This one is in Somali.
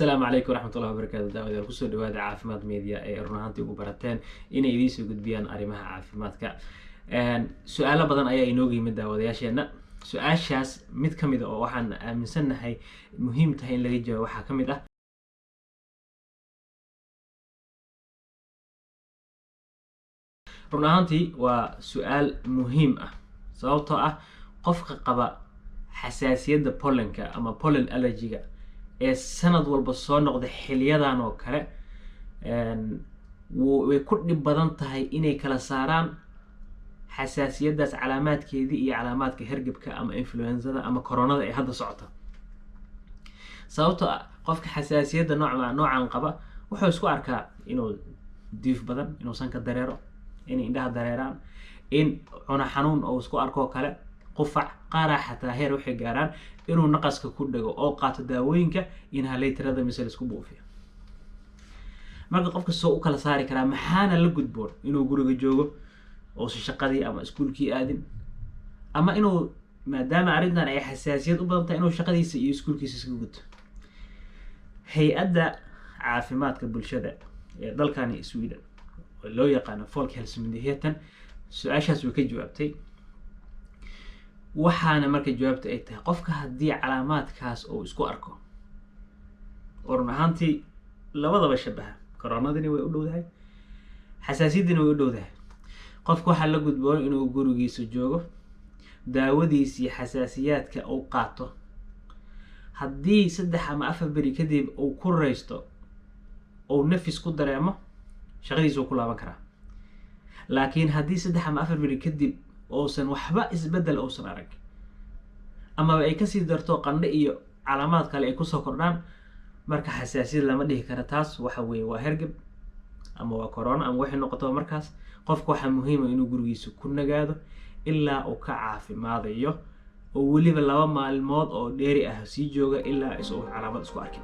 السلام عليكم ورحمة الله وبركاته. دعوة كسر دواد عافمات ميديا رنانتي وبرتين إن إديس وجود بيان أريمها عافمات سؤال بدن أي إنوجي من دعوة ياشينا سؤال شاس مد كميدا وحنا من سنة هاي مهم تهين اللي جوا وح كميدا رنانتي وسؤال مهم صوته قفق قبا حساسية بولنكا أما بولن ألرجيكا السند والبصون نقد حليادان oo kale way ku dhib badan tahay inay kala saaraan xasaasiyadaas calaamaadkeedii iyo calaamaadka hergebka ama influenzada ama koronada ee hadda socota sababtoo ah qofka xasaasiyada noocan qaba wuxuu isku arkaa inuu diif badan inuu sanka dareero in indhaha dareeraan in cuna xanuun oo isku arko kale qufac qaara xataa heer waxay gaaraan inuu naqaska ku dhago oo qaato daawooyinka inhalaytarada misal isku buufiyo marka qofka soo u kala saari karaa maxaana la gudboon inuu guriga joogo oo shaqadii ama iskuulkii aadin ama inuu maadaama arrintan ay xasaasiyad u badan tahay inuu shaqadiisa iyo iskuulkiisa iska guto hay'adda caafimaadka bulshada ee dalkani Sweden oo loo yaqaan Folkhälsomyndigheten su'aashaas way ka jawaabtay waxaana markay jawaabta ay tahay qofka haddii calaamaadkaas uu isku arko oo run ahaantii labadaba shabaha koronadani way u dhowdahay xasaasiyadani way u dhowdahay qofka waxa la gudboon inuu gurigiisa joogo daawadiisa iyo xasaasiyaadka uu qaato haddii 3 ama 4 bari kadib uu ku reysto oo nafis ku dareemo shaqadiisa ku laaban karaa laakiin haddii 3 ama 4 bari kadib oosan waxba isbedel oosan arag ama ay ka sii darto qandho iyo calaamad kale ay ku soo kordhaan marka xasaasiyad lama dhihi karo taas waxa weeye waa hergeb ama waa corona ama wixii noqoto markaas qofka waxa muhiim ah inuu gurigiisa ku nagaado ilaa uu ka caafimaadayo oo waliba 2 maalmood oo dheeri ah sii jooga ilaa isoo calaamad isku arkin